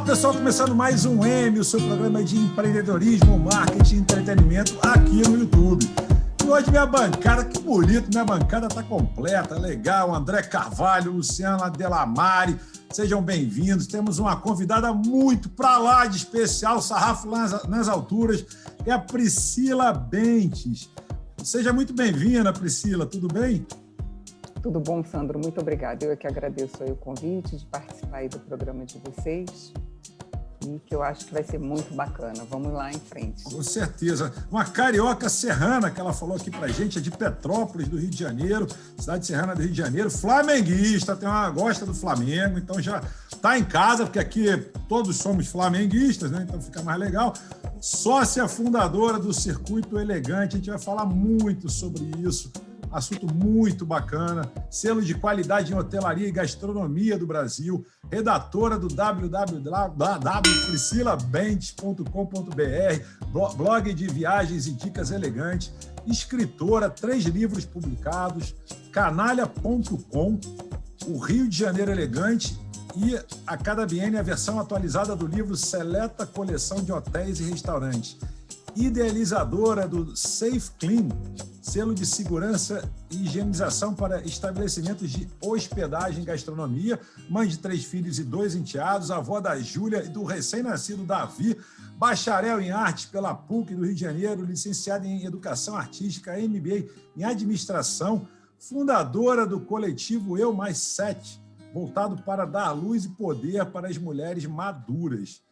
Olá, pessoal, começando mais um M, o seu programa de empreendedorismo, marketing e entretenimento aqui no YouTube. E hoje minha bancada, que bonito, minha bancada está completa, legal, André Carvalho, Luciana Delamare, sejam bem-vindos. Temos uma convidada muito para lá de especial, sarrafo nas alturas, é a Priscila Bentes. Seja muito bem-vinda, Priscila, tudo bem? Tudo bom, Sandro? Muito obrigada. Eu é que agradeço aí o convite de participar aí do programa de vocês e que eu acho que vai ser muito bacana. Vamos lá em frente. Com certeza. Uma carioca serrana que ela falou aqui pra gente, é de Petrópolis, do Rio de Janeiro, cidade serrana do Rio de Janeiro, flamenguista, gosta do Flamengo, então já está em casa, porque aqui todos somos flamenguistas, né? Então fica mais legal. Sócia fundadora do Circuito Elegante, a gente vai falar muito sobre isso. Assunto muito bacana, selo de qualidade em hotelaria e gastronomia do Brasil, redatora do www.priscilabentes.com.br, blog de viagens e dicas elegantes, escritora, 3 livros publicados, canalha.com, o Rio de Janeiro Elegante e a cada biênio a versão atualizada do livro Seleta Coleção de Hotéis e Restaurantes. Idealizadora do Safe Clean, selo de segurança e higienização para estabelecimentos de hospedagem e gastronomia, mãe de 3 filhos e 2 enteados, avó da Júlia e do recém-nascido Davi, bacharel em artes pela PUC do Rio de Janeiro, licenciada em educação artística, MBA em administração, fundadora do coletivo Eu Mais 7, voltado para dar luz e poder para as mulheres maduras.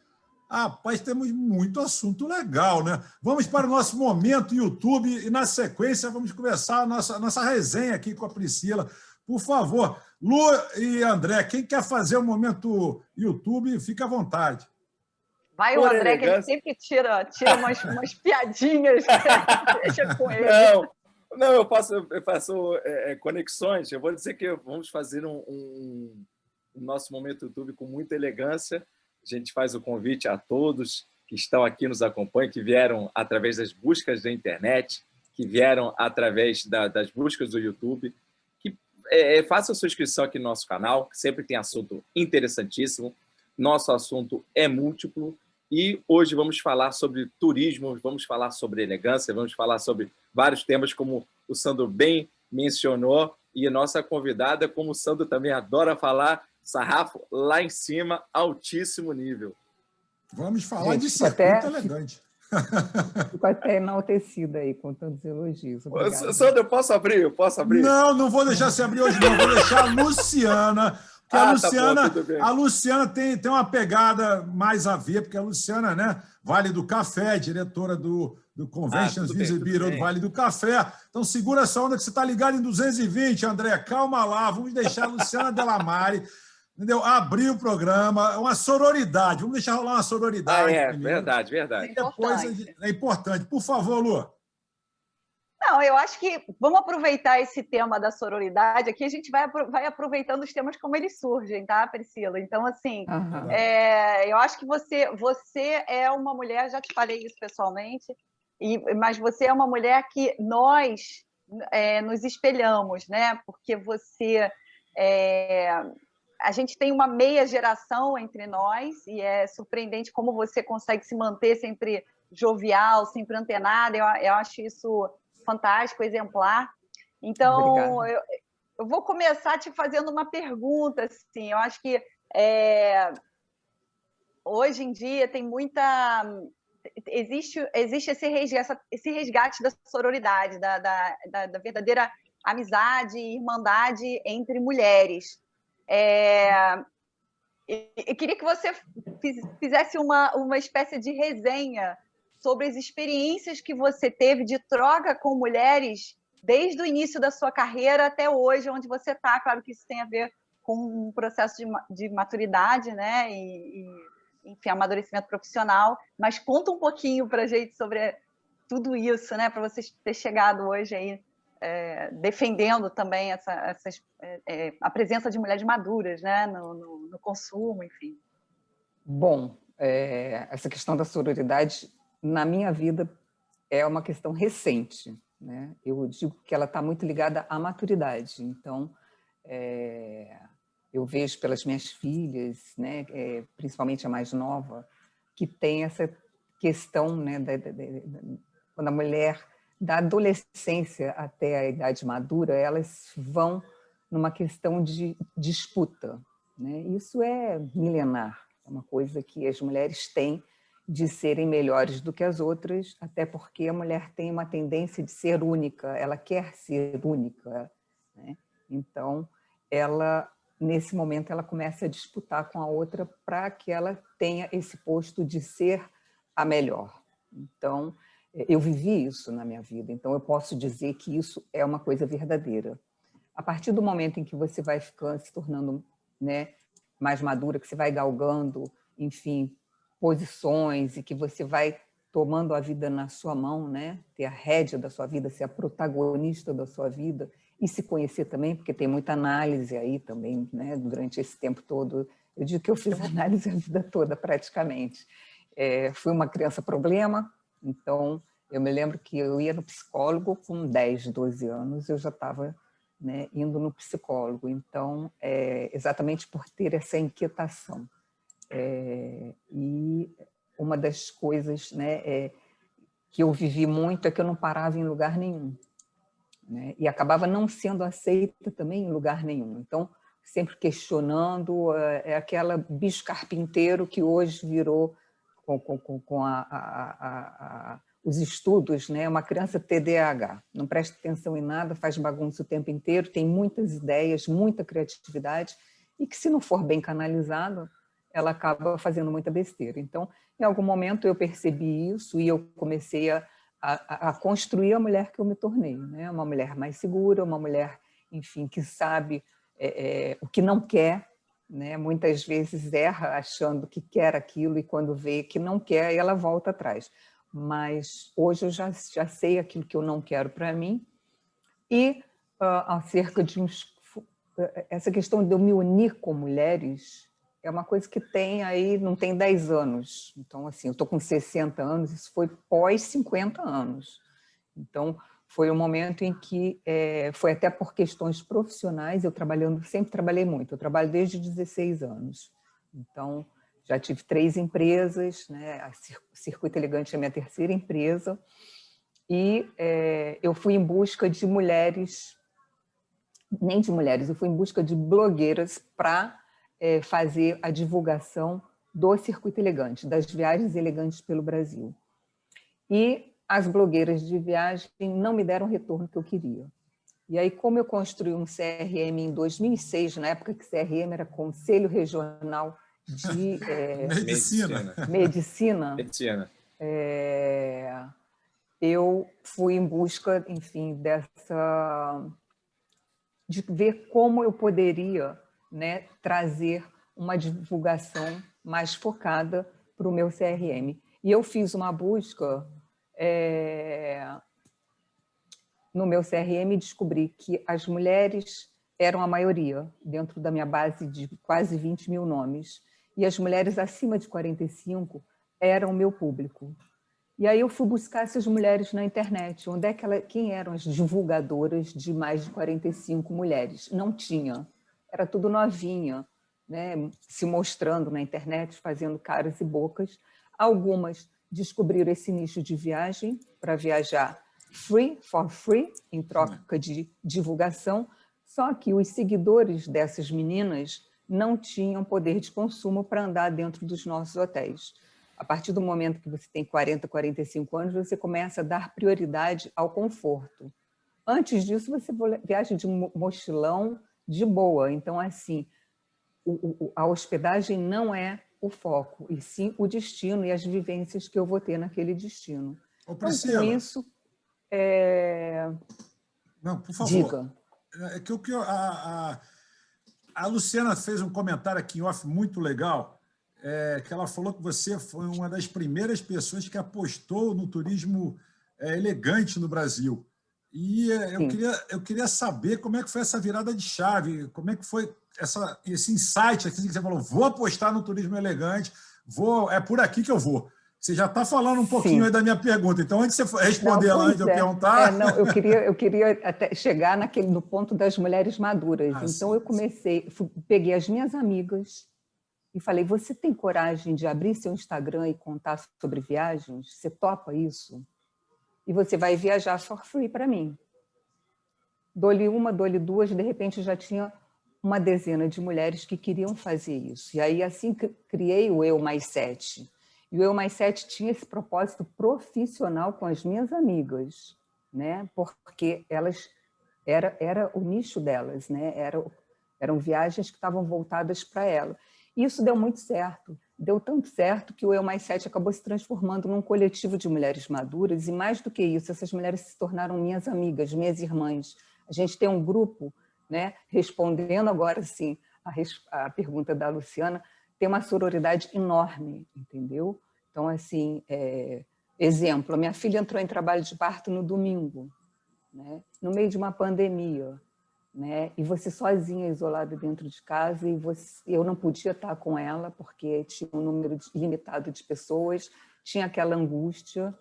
Rapaz, temos muito assunto legal, né? Vamos para o nosso momento YouTube e, na sequência, vamos começar a nossa resenha aqui com a Priscila. Por favor, Lu e André, quem quer fazer o momento YouTube, fica à vontade. Vai o André, que ele sempre tira umas piadinhas, deixa com ele. Não, eu faço conexões. Eu vou dizer que vamos fazer um nosso momento YouTube com muita elegância. A gente faz o convite a todos que estão aqui, nos acompanham, que vieram através das buscas da internet, que vieram através das buscas do YouTube, que façam a sua inscrição aqui no nosso canal, que sempre tem assunto interessantíssimo. Nosso assunto é múltiplo e hoje vamos falar sobre turismo, vamos falar sobre elegância, vamos falar sobre vários temas, como o Sandro bem mencionou, e a nossa convidada, como o Sandro também adora falar, sarrafo lá em cima, altíssimo nível. Vamos falar de circuito elegante. Fico até enaltecida aí com tantos elogios. Obrigada. Sandro, eu posso abrir? Não vou deixar você abrir hoje, não. Vou deixar a Luciana. Porque a Luciana tem uma pegada mais a ver, porque a Luciana, né, Vale do Café, diretora do Conventions Visibility do Vale do Café. Então, segura essa onda que você está ligado em 220, André. Calma lá, vamos deixar a Luciana Delamare, entendeu? Abrir o programa, uma sororidade. Vamos deixar rolar uma sororidade. Verdade. É importante. Por favor, Lu. Não, eu acho que vamos aproveitar esse tema da sororidade aqui, a gente vai aproveitando os temas como eles surgem, tá, Priscila? Então, assim, eu acho que você é uma mulher, já te falei isso pessoalmente, mas você é uma mulher que nós nos espelhamos, né? Porque a gente tem uma meia geração entre nós e é surpreendente como você consegue se manter sempre jovial, sempre antenada. Eu acho isso fantástico, exemplar. Então, eu vou começar te fazendo uma pergunta. Assim, eu acho que hoje em dia tem muita... Existe esse resgate da sororidade, da verdadeira amizade e irmandade entre mulheres. Eu queria que você fizesse uma espécie de resenha sobre as experiências que você teve de troca com mulheres desde o início da sua carreira até hoje, onde você está. Claro que isso tem a ver com um processo de maturidade, né? Enfim, amadurecimento profissional, mas conta um pouquinho para a gente sobre tudo isso, né? Para você ter chegado hoje aí defendendo também a presença de mulheres maduras, né? no consumo, enfim. Bom, essa questão da sororidade, na minha vida, é uma questão recente, né? Eu digo que ela está muito ligada à maturidade. Então, eu vejo pelas minhas filhas, né, principalmente a mais nova, que tem essa questão, né, quando a mulher, da adolescência até a idade madura, elas vão numa questão de disputa, né? Isso é milenar, é uma coisa que as mulheres têm de serem melhores do que as outras, até porque a mulher tem uma tendência de ser única, ela quer ser única, né? Então, nesse momento, ela começa a disputar com a outra para que ela tenha esse posto de ser a melhor. Então, eu vivi isso na minha vida, então eu posso dizer que isso é uma coisa verdadeira. A partir do momento em que você vai ficando, se tornando, né, mais madura, que você vai galgando, enfim, posições e que você vai tomando a vida na sua mão, né, ter a rédea da sua vida, ser a protagonista da sua vida e se conhecer também, porque tem muita análise aí também, né, durante esse tempo todo. Eu digo que eu fiz análise a vida toda, praticamente. Fui uma criança problema, então eu me lembro que eu ia no psicólogo com 10, 12 anos, eu já estava, né, indo no psicólogo. Então, exatamente por ter essa inquietação. E uma das coisas, né, que eu vivi muito é que eu não parava em lugar nenhum, né, e acabava não sendo aceita também em lugar nenhum. Então, sempre questionando, aquela bicho carpinteiro que hoje virou, com os estudos, né, uma criança TDAH, não presta atenção em nada, faz bagunça o tempo inteiro, tem muitas ideias, muita criatividade, e que se não for bem canalizado, ela acaba fazendo muita besteira. Então, em algum momento eu percebi isso e eu comecei a construir a mulher que eu me tornei, né? Uma mulher mais segura, uma mulher, enfim, que sabe o que não quer, né? Muitas vezes erra achando que quer aquilo e quando vê que não quer, ela volta atrás. Mas hoje eu já sei aquilo que eu não quero para mim e acerca de essa questão de eu me unir com mulheres é uma coisa que tem aí, não tem 10 anos. Então, assim, eu estou com 60 anos, isso foi pós 50 anos. Então, foi um momento em que, foi até por questões profissionais, eu sempre trabalhei muito, eu trabalho desde 16 anos. Então, já tive 3 empresas, né? A Circuito Elegante é a minha terceira empresa, e eu fui em busca de mulheres, nem de mulheres, eu fui em busca de blogueiras para fazer a divulgação do Circuito Elegante, das viagens elegantes pelo Brasil. E as blogueiras de viagem não me deram o retorno que eu queria. E aí, como eu construí um CRM em 2006, na época que CRM era Conselho Regional de Medicina. Eu fui em busca, enfim, de ver como eu poderia, né, trazer uma divulgação mais focada para o meu CRM. E eu fiz uma busca no meu CRM e descobri que as mulheres eram a maioria, dentro da minha base de quase 20 mil nomes, e as mulheres acima de 45 eram o meu público. E aí eu fui buscar essas mulheres na internet, quem eram as divulgadoras de mais de 45 mulheres? Não tinha, era tudo novinha, né? Se mostrando na internet, fazendo caras e bocas. Algumas descobriram esse nicho de viagem para viajar for free, em troca de divulgação, só que os seguidores dessas meninas não tinham poder de consumo para andar dentro dos nossos hotéis. A partir do momento que você tem 40, 45 anos, você começa a dar prioridade ao conforto. Antes disso, você viaja de mochilão de boa. Então, assim, a hospedagem não é o foco, e sim o destino e as vivências que eu vou ter naquele destino. Ô, Priscila, então, com isso... Não, por favor. Diga. É que a Luciana fez um comentário aqui em off muito legal, que ela falou que você foi uma das primeiras pessoas que apostou no turismo elegante no Brasil. E eu queria saber como é que foi essa virada de chave, como é que foi esse insight assim, que você falou, vou apostar no turismo elegante, é por aqui que eu vou. Você já está falando um pouquinho Sim. aí da minha pergunta. Então, antes de você responder, Não, antes de eu perguntar... não, eu queria até chegar no ponto das mulheres maduras. Então, eu peguei as minhas amigas e falei, você tem coragem de abrir seu Instagram e contar sobre viagens? Você topa isso? E você vai viajar for free para mim. Dou-lhe uma, dou-lhe duas, de repente já tinha uma dezena de mulheres que queriam fazer isso. E aí, assim, criei o Eu Mais 7. E o Eu Mais 7 tinha esse propósito profissional com as minhas amigas, né? Porque elas era o nicho delas, né? Eram viagens que estavam voltadas para ela. E isso deu muito certo. Deu tanto certo que o Eu Mais 7 acabou se transformando num coletivo de mulheres maduras, e mais do que isso, essas mulheres se tornaram minhas amigas, minhas irmãs. A gente tem um grupo, né? Respondendo agora, sim, a pergunta da Luciana, tem uma sororidade enorme, entendeu? Então, assim, exemplo, a minha filha entrou em trabalho de parto no domingo, né? No meio de uma pandemia, né? E você sozinha, isolada dentro de casa, e eu não podia estar com ela, porque tinha um número limitado de pessoas, tinha aquela angústia,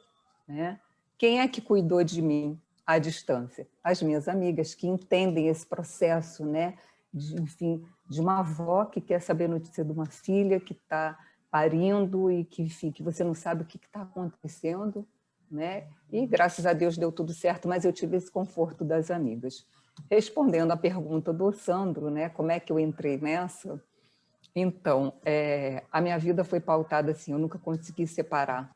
né? Quem é que cuidou de mim à distância? As minhas amigas, que entendem esse processo, né? Enfim, de uma avó que quer saber a notícia de uma filha que está parindo e que, enfim, que você não sabe o que está acontecendo, né? E graças a Deus deu tudo certo, mas eu tive esse conforto das amigas. Respondendo à pergunta do Sandro, né? Como é que eu entrei nessa? Então, a minha vida foi pautada assim, eu nunca consegui separar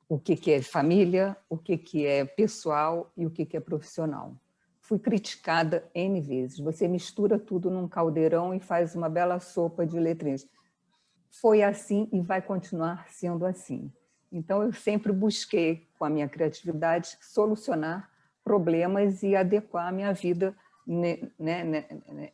o que é família, o que é pessoal e o que é profissional. Fui criticada N vezes. Você mistura tudo num caldeirão e faz uma bela sopa de letrinhas. Foi assim e vai continuar sendo assim. Então, eu sempre busquei, com a minha criatividade, solucionar problemas e adequar a minha vida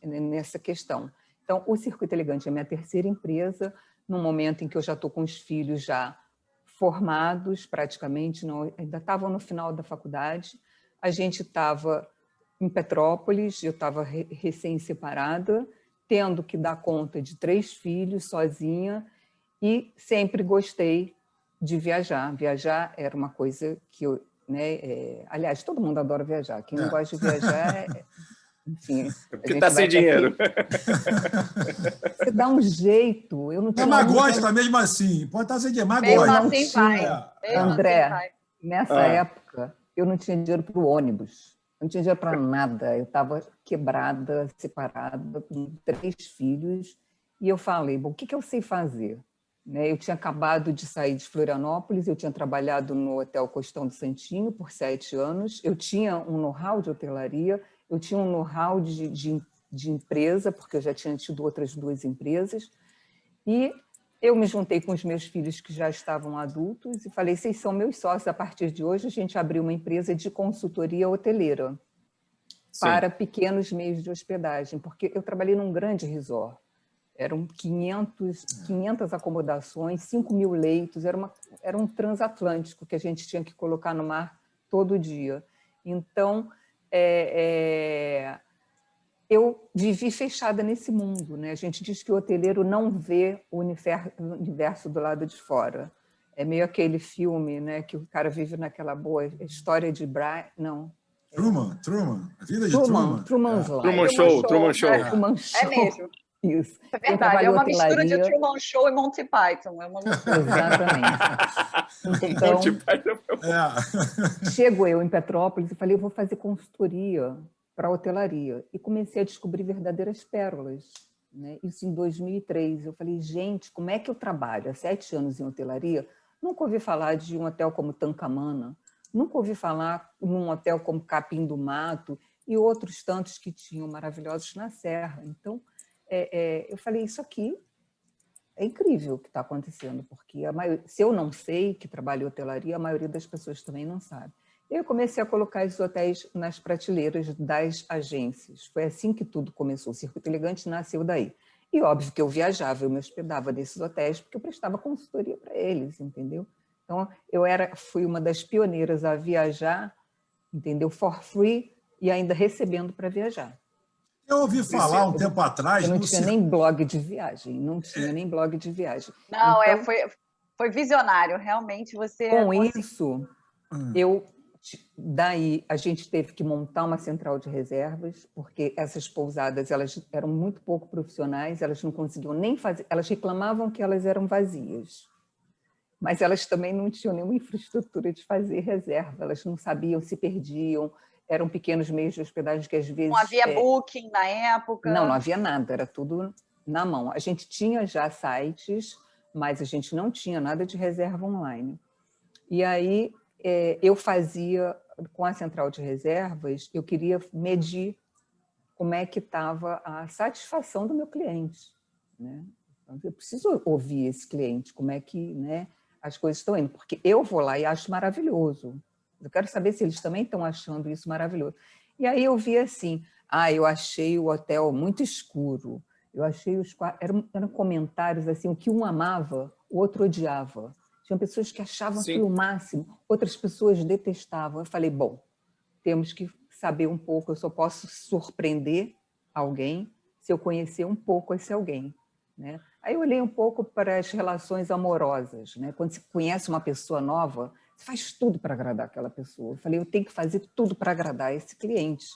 nessa questão. Então, o Circuito Elegante é a minha terceira empresa, no momento em que eu já estou com os filhos já formados, praticamente, ainda estavam no final da faculdade. A gente estava em Petrópolis, eu estava recém-separada, tendo que dar conta de 3 filhos sozinha, e sempre gostei de viajar. Viajar era uma coisa que eu... aliás, todo mundo adora viajar. Quem não gosta de viajar, enfim... Porque está sem dinheiro. Você dá um jeito. Eu não tinha mas gosta mesmo assim. Pode estar sem dinheiro, mas Mesmo gosta. assim vai. André, nessa época, eu não tinha dinheiro para o ônibus. Não tinha dinheiro para nada. Eu estava quebrada, separada, com 3 filhos. E eu falei, bom, o que eu sei fazer? Eu tinha acabado de sair de Florianópolis, eu tinha trabalhado no Hotel Costão do Santinho por 7 anos, eu tinha um know-how de hotelaria, eu tinha um know-how de empresa, porque eu já tinha tido outras 2 empresas, e eu me juntei com os meus filhos que já estavam adultos e falei, vocês são meus sócios, a partir de hoje a gente abriu uma empresa de consultoria hoteleira para pequenos meios de hospedagem, porque eu trabalhei num grande resort. Eram 500 acomodações, 5.000 leitos, era um transatlântico que a gente tinha que colocar no mar todo dia. Então, eu vivi fechada nesse mundo, né? A gente diz que o hoteleiro não vê o universo do lado de fora. É meio aquele filme, né, que o cara vive naquela boa história de Brian... Não. Truman. A vida de Truman. Truman's Life. Truman Show. Truman Show. É mesmo. Isso. É verdade, é uma mistura de Truman Show e Monty Python. É uma loucura. Exatamente. Então, chego eu em Petrópolis e falei, eu vou fazer consultoria para a hotelaria. E comecei a descobrir verdadeiras pérolas. Né? Isso em 2003. Eu falei, gente, como é que eu trabalho há 7 anos em hotelaria? Nunca ouvi falar de um hotel como Tancamana, nunca ouvi falar num hotel como Capim do Mato e outros tantos que tinham maravilhosos na Serra. Então, eu falei, isso aqui é incrível o que está acontecendo, porque se eu não sei que trabalho em hotelaria, a maioria das pessoas também não sabe. Eu comecei a colocar esses hotéis nas prateleiras das agências. Foi assim que tudo começou. O Circuito Elegante nasceu daí. E óbvio que eu viajava, eu me hospedava nesses hotéis, porque eu prestava consultoria para eles, entendeu? Então, fui uma das pioneiras a viajar, entendeu? For free e ainda recebendo para viajar. Eu ouvi falar um tempo atrás... Eu não tinha nem blog de viagem, não tinha nem blog de viagem. Não, então, Foi visionário, realmente você... Com isso, daí a gente teve que montar uma central de reservas, porque essas pousadas elas eram muito pouco profissionais, elas não conseguiam nem fazer, elas reclamavam que elas eram vazias, mas elas também não tinham nenhuma infraestrutura de fazer reserva, elas não sabiam, se perdiam, eram pequenos meios de hospedagem que às vezes... Não havia booking na época? Não havia nada, era tudo na mão. A gente tinha já sites, mas a gente não tinha nada de reserva online. E aí eu fazia, com a central de reservas, eu queria medir como é que estava a satisfação do meu cliente, né? Eu preciso ouvir esse cliente, como é que, né, as coisas estão indo, porque eu vou lá e acho maravilhoso. Eu quero saber se eles também estão achando isso maravilhoso. E aí eu vi assim, eu achei o hotel muito escuro, eu achei eram comentários assim, o que um amava, o outro odiava. Tinha pessoas que achavam aquilo o máximo, outras pessoas detestavam. Eu falei, bom, temos que saber um pouco, eu só posso surpreender alguém se eu conhecer um pouco esse alguém, né? Aí eu olhei um pouco para as relações amorosas, né? Quando você conhece uma pessoa nova, você faz tudo para agradar aquela pessoa. Eu falei, eu tenho que fazer tudo para agradar esse cliente,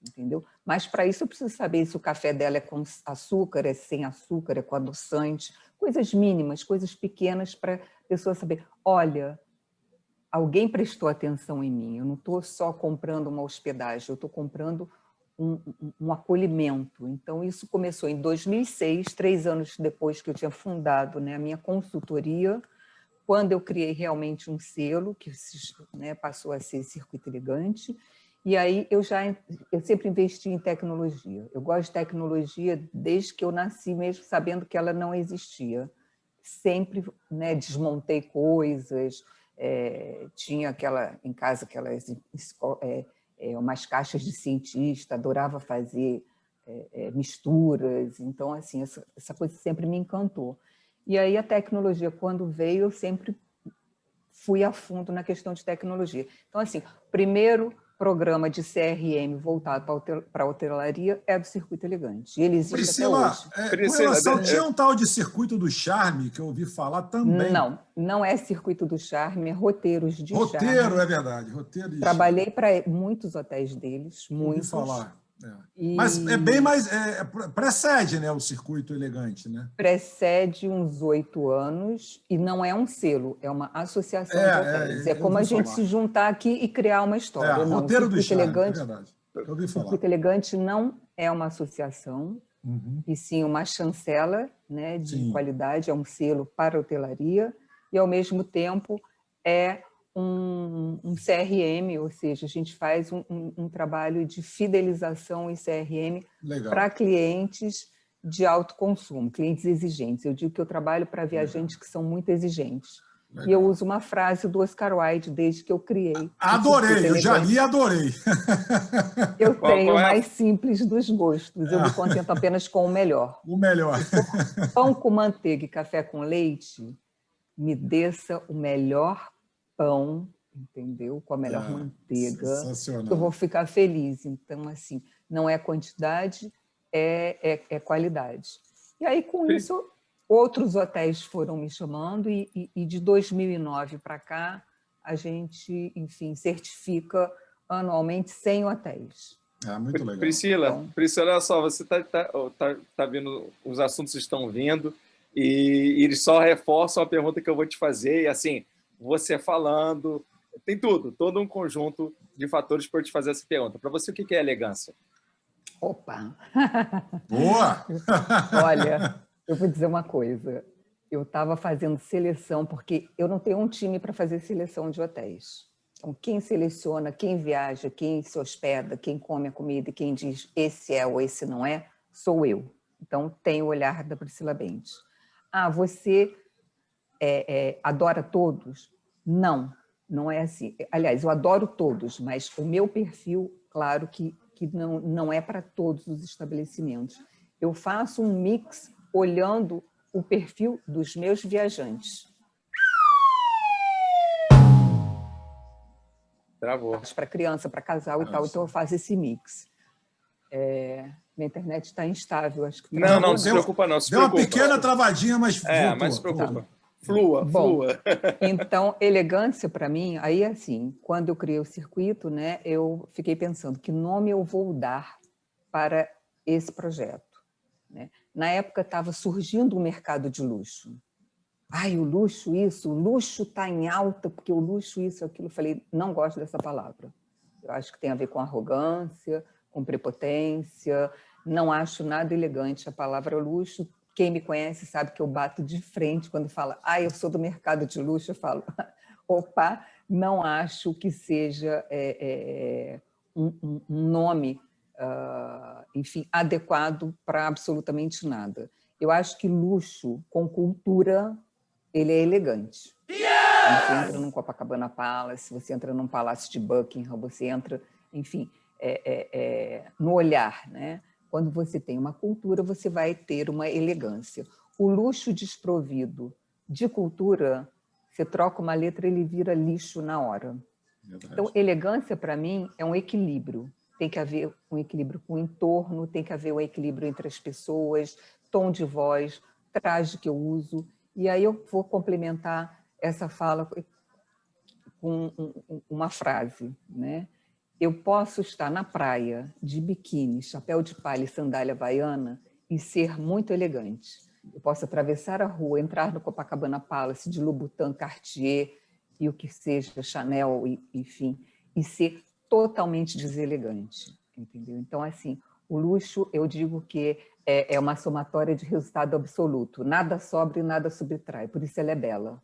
entendeu? Mas para isso eu preciso saber se o café dela é com açúcar, é sem açúcar, é com adoçante, coisas mínimas, coisas pequenas para a pessoa saber, olha, alguém prestou atenção em mim, eu não estou só comprando uma hospedagem, eu estou comprando um acolhimento. Então, isso começou em 2006, 3 anos depois que eu tinha fundado, né, a minha consultoria, quando eu criei realmente um selo, que, né, passou a ser Circuito Elegante, e aí eu sempre investi em tecnologia. Eu gosto de tecnologia desde que eu nasci, mesmo sabendo que ela não existia. Sempre, né, desmontei coisas, tinha em casa aquelas umas caixas de cientista, adorava fazer misturas, então assim, essa coisa sempre me encantou. E aí a tecnologia, quando veio, eu sempre fui a fundo na questão de tecnologia. Então assim, o primeiro programa de CRM voltado para a hotelaria é do Circuito Elegante. E ele existe Priscila, até hoje. Com relação, tinha um tal de Circuito do Charme, que eu ouvi falar também. Não é Circuito do Charme, é Roteiros de Charme. Roteiro, é verdade. Roteiro de Trabalhei para muitos hotéis deles, muitos. Ouvi falar. Mas é bem mais... precede, né, o Circuito Elegante, né? Precede uns 8 anos e não é um selo, é uma associação de hotéis. É como a gente se juntar aqui e criar uma história. Não, Roteiro do Charme, Elegante, é verdade. Eu ouvi falar. Circuito Elegante não é uma associação, e sim uma chancela, né, de qualidade, é um selo para a hotelaria e, ao mesmo tempo, é um CRM, ou seja, a gente faz um trabalho de fidelização em CRM para clientes de alto consumo, clientes exigentes. Eu digo que eu trabalho para viajantes que são muito exigentes. Legal. E eu uso uma frase do Oscar Wilde desde que eu criei. Adorei, eu já li e adorei. Eu tenho o mais simples dos gostos, eu me contento apenas com o melhor. O melhor. Pão com manteiga e café com leite, me desça o melhor pão, entendeu? Com a melhor manteiga. Sensacional. Eu vou ficar feliz. Então, assim, não é quantidade, é qualidade. E aí, com isso, outros hotéis foram me chamando e de 2009 para cá, a gente, enfim, certifica anualmente 100 hotéis. Muito legal. Priscila, olha só, você tá vendo, os assuntos estão vindo e eles só reforçam a pergunta que eu vou te fazer. E assim, você falando, tem todo um conjunto de fatores para eu te fazer essa pergunta. Para você, o que é elegância? Opa! Boa! Olha, eu vou dizer uma coisa. Eu estava fazendo seleção, porque eu não tenho um time para fazer seleção de hotéis. Então, quem seleciona, quem viaja, quem se hospeda, quem come a comida e quem diz esse é ou esse não é, sou eu. Então, tem o olhar da Priscila Bentes. Você adora todos? Não, não é assim. Aliás, eu adoro todos, mas o meu perfil, claro que não é para todos os estabelecimentos. Eu faço um mix olhando o perfil dos meus viajantes. Travou. Para criança, para casal e tal, então eu faço esse mix. Minha internet está instável, acho que... Não se preocupa não. Deu uma pequena travadinha, mas voltou. Mas se preocupa. Flua, Bom, flua. então, elegância para mim, aí assim, quando eu criei o circuito, né, eu fiquei pensando que nome eu vou dar para esse projeto, né? Na época estava surgindo o mercado de luxo. Ai, o luxo isso, o luxo está em alta, porque o luxo isso, aquilo. Eu falei, não gosto dessa palavra. Eu acho que tem a ver com arrogância, com prepotência, não acho nada elegante a palavra luxo. Quem me conhece sabe que eu bato de frente quando fala, eu sou do mercado de luxo, eu falo, opa, não acho que seja um nome, enfim, adequado para absolutamente nada. Eu acho que luxo com cultura, ele é elegante. Quando você entra num Copacabana Palace, você entra num Palácio de Buckingham, você entra, enfim, no olhar, né? Quando você tem uma cultura, você vai ter uma elegância. O luxo desprovido de cultura, você troca uma letra, ele vira lixo na hora. Verdade. Então, elegância, para mim, é um equilíbrio. Tem que haver um equilíbrio com o entorno, tem que haver um equilíbrio entre as pessoas, tom de voz, traje que eu uso. E aí eu vou complementar essa fala com uma frase, né? Eu posso estar na praia de biquíni, chapéu de palha e sandália havaiana e ser muito elegante. Eu posso atravessar a rua, entrar no Copacabana Palace de Louboutin, Cartier e o que seja, Chanel, enfim, e ser totalmente deselegante, entendeu? Então, assim, o luxo, eu digo que é uma somatória de resultado absoluto. Nada sobra e nada subtrai, por isso ela é bela,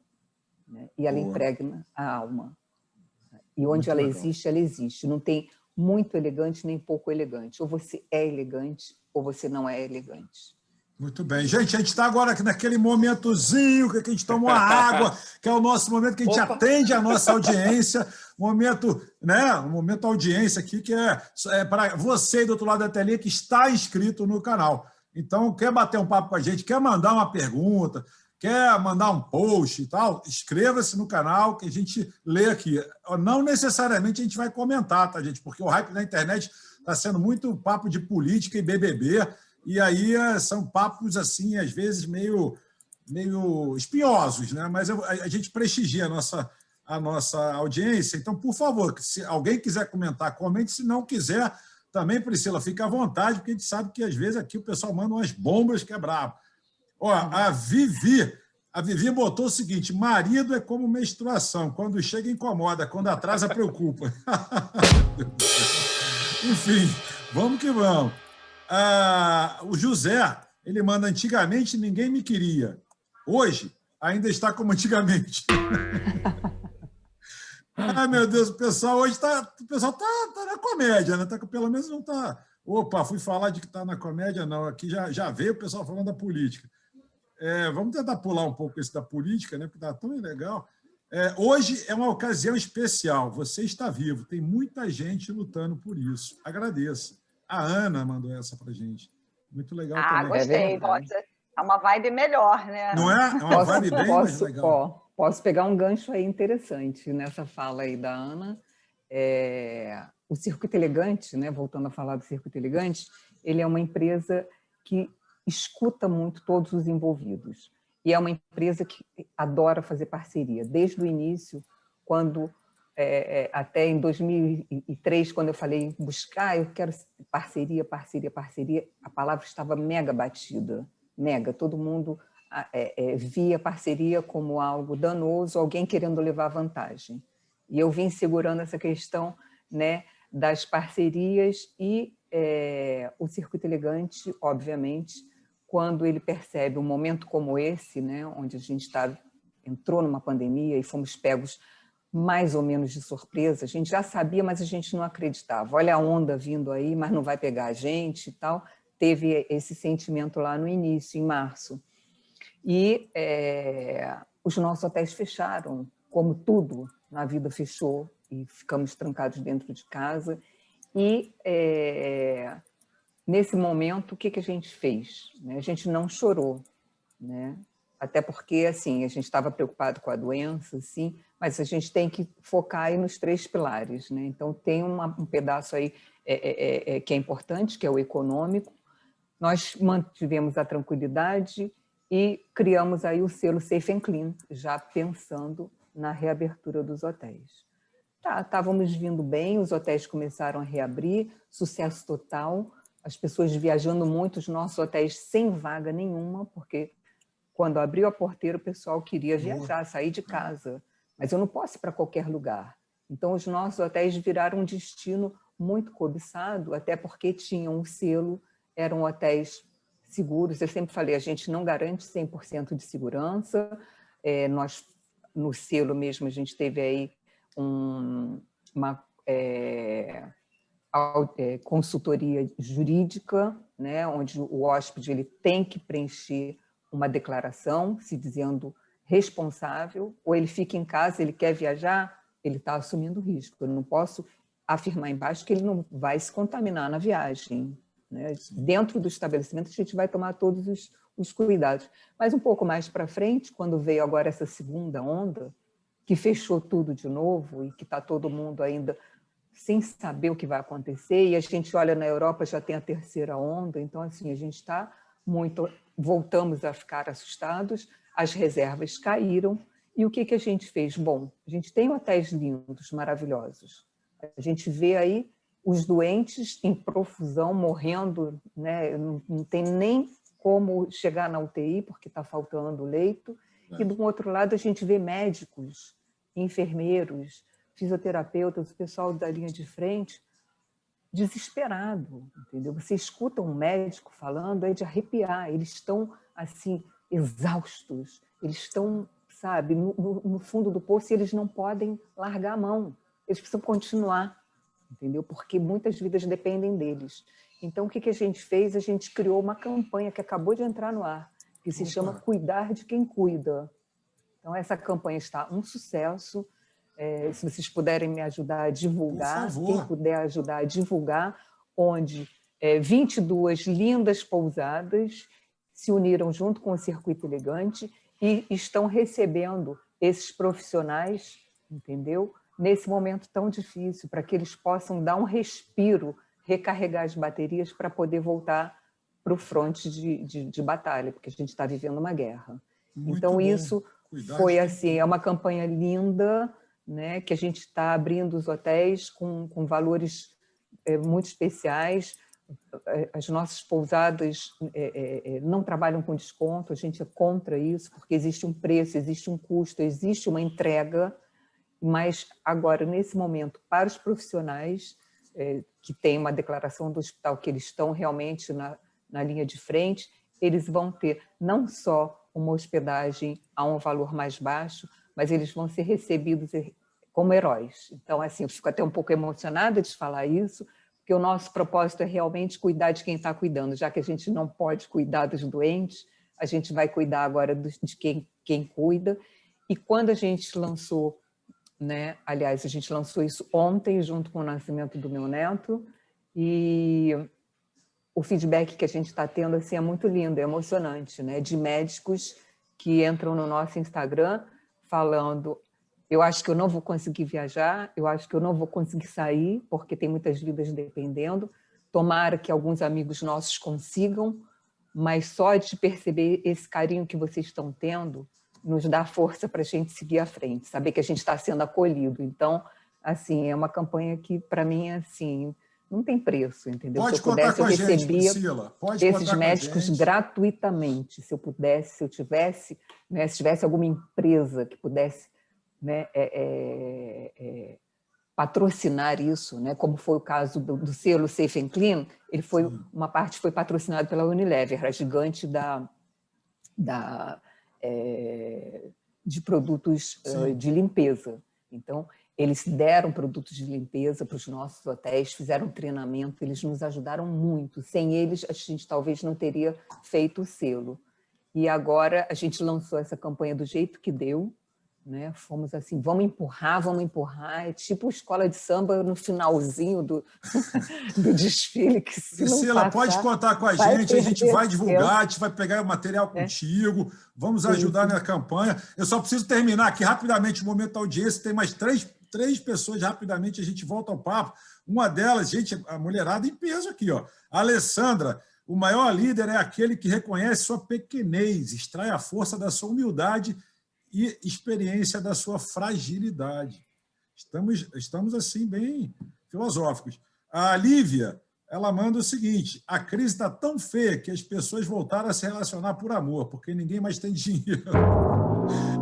né? E ela impregna a alma. E onde ela existe, ela existe. Não tem muito elegante nem pouco elegante. Ou você é elegante ou você não é elegante. Muito bem. Gente, a gente está agora aqui naquele momentozinho que a gente toma uma água, que é o nosso momento que a gente atende a nossa audiência. Momento, né? Um momento audiência aqui que é para você do outro lado da telinha que está inscrito no canal. Então, quer bater um papo com a gente, quer mandar uma pergunta, quer mandar um post e tal, inscreva-se no canal que a gente lê aqui. Não necessariamente a gente vai comentar, tá, gente? Porque o hype da internet está sendo muito papo de política e BBB, e aí são papos, assim, às vezes meio espinhosos, né? Mas a gente prestigia a nossa audiência. Então, por favor, se alguém quiser comentar, comente. Se não quiser, também, Priscila, fica à vontade, porque a gente sabe que, às vezes, aqui o pessoal manda umas bombas que é brabo. Ó, a Vivi botou o seguinte: marido é como menstruação, quando chega incomoda, quando atrasa preocupa. Enfim, vamos que vamos. O José, ele manda: antigamente ninguém me queria, hoje ainda está como antigamente. Ai, meu Deus, o pessoal hoje tá na comédia, né? Pelo menos não está. Opa, fui falar de que está na comédia, não. Aqui já veio o pessoal falando da política. Vamos tentar pular um pouco esse da política, né? Porque está tão legal. Hoje é uma ocasião especial. Você está vivo. Tem muita gente lutando por isso. Agradeça. A Ana mandou essa para a gente. Muito legal também. Gostei. É uma vibe melhor, né? Não é? É uma vibe bem mais legal. Posso pegar um gancho aí interessante nessa fala aí da Ana. O Circuito Elegante, né? Voltando a falar do Circuito Elegante, ele é uma empresa que escuta muito todos os envolvidos. E é uma empresa que adora fazer parceria. Desde o início, quando até em 2003, quando eu falei buscar, eu quero parceria, a palavra estava mega batida, mega. Todo mundo via parceria como algo danoso, alguém querendo levar vantagem. E eu vim segurando essa questão, né, das parcerias e o Circuito Elegante, obviamente, quando ele percebe um momento como esse, né, onde a gente entrou numa pandemia e fomos pegos mais ou menos de surpresa, a gente já sabia, mas a gente não acreditava. Olha a onda vindo aí, mas não vai pegar a gente e tal. Teve esse sentimento lá no início, em março. E os nossos hotéis fecharam, como tudo na vida fechou, e ficamos trancados dentro de casa. E nesse momento, o que a gente fez? A gente não chorou, né? Até porque assim, a gente estava preocupado com a doença, sim, mas a gente tem que focar aí nos 3 pilares, né? Então, tem um pedaço aí que é importante, que é o econômico. Nós mantivemos a tranquilidade e criamos aí o selo Safe and Clean, já pensando na reabertura dos hotéis. Estávamos vindo bem, os hotéis começaram a reabrir, sucesso total, as pessoas viajando muito, os nossos hotéis sem vaga nenhuma, porque quando abriu a porteira o pessoal queria viajar, sair de casa, mas eu não posso ir para qualquer lugar. Então os nossos hotéis viraram um destino muito cobiçado, até porque tinham um selo, eram hotéis seguros. Eu sempre falei, a gente não garante 100% de segurança, nós, no selo mesmo, a gente teve aí uma consultoria jurídica, né, onde o hóspede ele tem que preencher uma declaração se dizendo responsável, ou ele fica em casa, ele quer viajar, ele está assumindo risco. Eu não posso afirmar embaixo que ele não vai se contaminar na viagem, né? Dentro do estabelecimento a gente vai tomar todos os cuidados. Mas um pouco mais para frente, quando veio agora essa segunda onda, que fechou tudo de novo e que está todo mundo ainda sem saber o que vai acontecer, e a gente olha na Europa, já tem a terceira onda, então assim, a gente está muito... Voltamos a ficar assustados, as reservas caíram, e o que a gente fez? Bom, a gente tem hotéis lindos, maravilhosos, a gente vê aí os doentes em profusão, morrendo, né? Não tem nem como chegar na UTI, porque está faltando leito, e do outro lado a gente vê médicos, enfermeiros, fisioterapeutas, o pessoal da linha de frente, desesperado, entendeu? Você escuta um médico falando, é de arrepiar, eles estão, assim, exaustos, eles estão, sabe, no fundo do poço e eles não podem largar a mão, eles precisam continuar, entendeu? Porque muitas vidas dependem deles. Então, o que a gente fez? A gente criou uma campanha que acabou de entrar no ar, que se chama Cuidar de Quem Cuida. Então, essa campanha está um sucesso. Se vocês puderem me ajudar a divulgar, quem puder ajudar a divulgar, onde 22 lindas pousadas se uniram junto com o Circuito Elegante e estão recebendo esses profissionais, entendeu? Nesse momento tão difícil, para que eles possam dar um respiro, recarregar as baterias para poder voltar para o fronte de batalha, porque a gente está vivendo uma guerra. Muito então, bom. Isso foi assim, é uma campanha linda, né, que a gente está abrindo os hotéis com valores muito especiais. As nossas pousadas não trabalham com desconto, a gente é contra isso, porque existe um preço, existe um custo, existe uma entrega, mas agora, nesse momento, para os profissionais que têm uma declaração do hospital que eles estão realmente na linha de frente, eles vão ter não só uma hospedagem a um valor mais baixo, mas eles vão ser recebidos como heróis. Então, assim, eu fico até um pouco emocionada de falar isso, porque o nosso propósito é realmente cuidar de quem está cuidando. Já que a gente não pode cuidar dos doentes, a gente vai cuidar agora de quem cuida. E quando a gente lançou, né, aliás, a gente lançou isso ontem, junto com o nascimento do meu neto, e o feedback que a gente está tendo assim, é muito lindo, é emocionante, né? De médicos que entram no nosso Instagram falando: eu acho que eu não vou conseguir viajar, eu acho que eu não vou conseguir sair, porque tem muitas vidas dependendo. Tomara que alguns amigos nossos consigam, mas só de perceber esse carinho que vocês estão tendo nos dá força para a gente seguir à frente, saber que a gente está sendo acolhido. Então, assim, é uma campanha que, para mim, assim, não tem preço, entendeu? Pode contar com a gente, Priscila. Pode esses médicos gratuitamente, se eu pudesse, se eu tivesse, né, se tivesse alguma empresa que pudesse, né, patrocinar isso, né, como foi o caso do selo Safe and Clean, ele foi, uma parte foi patrocinada pela Unilever, a gigante de produtos de limpeza. Então, eles deram produtos de limpeza para os nossos hotéis, fizeram treinamento, eles nos ajudaram muito. Sem eles, a gente talvez não teria feito o selo. E agora a gente lançou essa campanha do jeito que deu, né? Fomos assim, vamos empurrar. É tipo escola de samba no finalzinho do desfile. Que se Priscila, não passar, pode contar com a gente vai divulgar, a gente vai pegar o material contigo, vamos ajudar na campanha. Eu só preciso terminar aqui rapidamente o momento da audiência, tem mais três pessoas, rapidamente a gente volta ao papo. Uma delas, gente, a mulherada em peso aqui, ó. A Alessandra, O maior líder é aquele que reconhece sua pequenez, extrai a força da sua humildade e experiência da sua fragilidade. Estamos assim, bem filosóficos. A Lívia, ela manda o seguinte: a crise está tão feia que as pessoas voltaram a se relacionar por amor, porque ninguém mais tem dinheiro.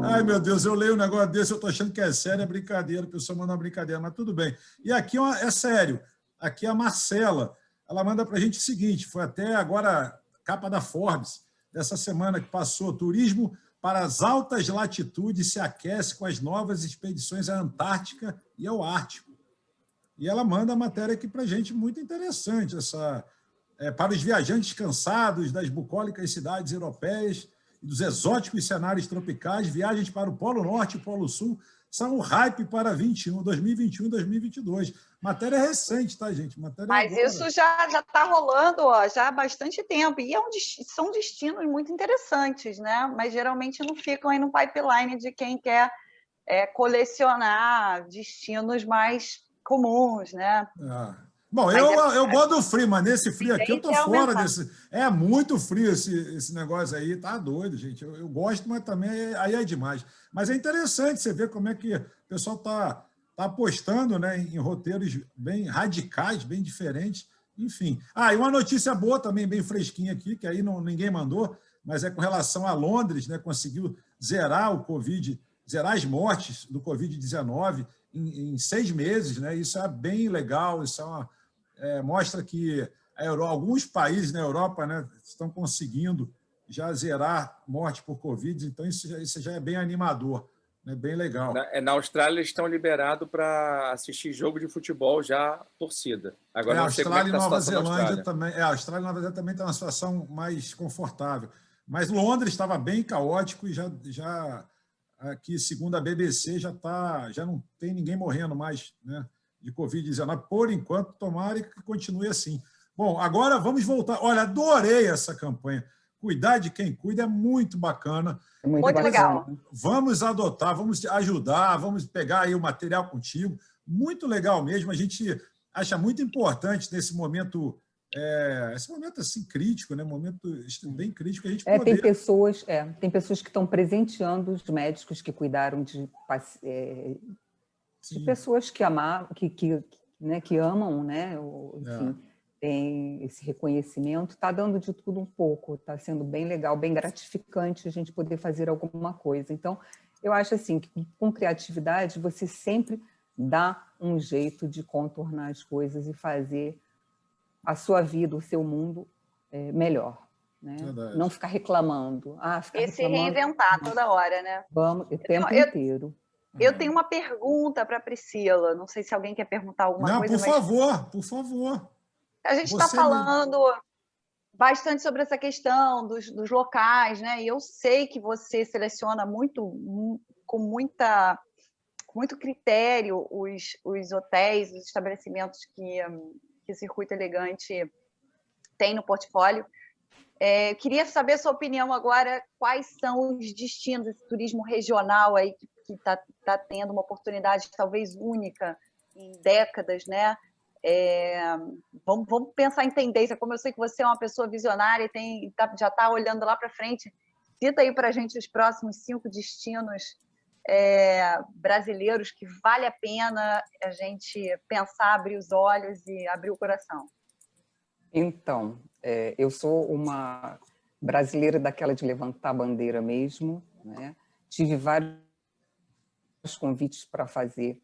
Ai, meu Deus, eu leio um negócio desse, eu estou achando que é sério, é brincadeira, a pessoa manda uma brincadeira, mas tudo bem. E aqui é sério, aqui a Marcela, ela manda para a gente o seguinte, foi até agora capa da Forbes, dessa semana que passou: turismo para as altas latitudes se aquece com as novas expedições à Antártica e ao Ártico. E ela manda a matéria aqui para a gente, muito interessante, para os viajantes cansados das bucólicas cidades europeias, dos exóticos cenários tropicais, viagens para o Polo Norte e Polo Sul são um hype para 2021 e 2022. Matéria recente, tá, gente? Matéria Mas agora. isso já está rolando já há bastante tempo. E são destinos muito interessantes, né? Mas geralmente não ficam aí no pipeline de quem quer colecionar destinos mais comuns, né? Bom, eu gosto do frio, mas nesse frio aqui eu tô fora desse. É muito frio esse negócio aí, tá doido, gente. Eu gosto, mas também aí é demais. Mas é interessante você ver como é que o pessoal tá apostando, né, em roteiros bem radicais, bem diferentes, enfim. E uma notícia boa também, bem fresquinha aqui, que aí ninguém mandou, mas é com relação a Londres, né, conseguiu zerar o Covid, zerar as mortes do Covid-19 em 6 meses, né? Isso é bem legal, isso mostra que alguns países na Europa, né, estão conseguindo já zerar morte por Covid, então isso já é bem animador, né, bem legal. Na Austrália eles estão liberados para assistir jogo de futebol já torcida. Agora a Austrália e Nova Zelândia também. A Austrália e Nova Zelândia também está numa situação mais confortável. Mas Londres estava bem caótico e já aqui, segundo a BBC, já não tem ninguém morrendo mais, né, de Covid-19. Por enquanto, tomara que continue assim. Bom, agora vamos voltar. Olha, adorei essa campanha. Cuidar de quem cuida é muito bacana. É muito legal. Vamos adotar, vamos ajudar, vamos pegar aí o material contigo. Muito legal mesmo. A gente acha muito importante nesse momento, esse momento assim crítico, né? Momento bem crítico, a gente poder... Tem pessoas que estão presenteando os médicos que cuidaram de pessoas que amam, que amam, né? Enfim, tem esse reconhecimento, está dando de tudo um pouco, está sendo bem legal, bem gratificante a gente poder fazer alguma coisa. Então, eu acho assim, que com criatividade você sempre dá um jeito de contornar as coisas e fazer a sua vida, o seu mundo melhor. Né? Não ficar reclamando. Se reinventar toda hora, né? Vamos, o tempo inteiro. Eu tenho uma pergunta para a Priscila. Não sei se alguém quer perguntar alguma coisa. Por favor. A gente está falando bastante sobre essa questão dos locais, né? E eu sei que você seleciona com muito critério os hotéis, os estabelecimentos que o Circuito Elegante tem no portfólio. Queria saber a sua opinião agora, quais são os destinos desse turismo regional aí que está tendo uma oportunidade talvez única em décadas, né? Vamos pensar em tendência. Como eu sei que você é uma pessoa visionária e já está olhando lá para frente, cita aí para a gente os próximos 5 destinos brasileiros que vale a pena a gente pensar, abrir os olhos e abrir o coração. Então, eu sou uma brasileira daquela de levantar a bandeira mesmo, né? Tive vários convites para fazer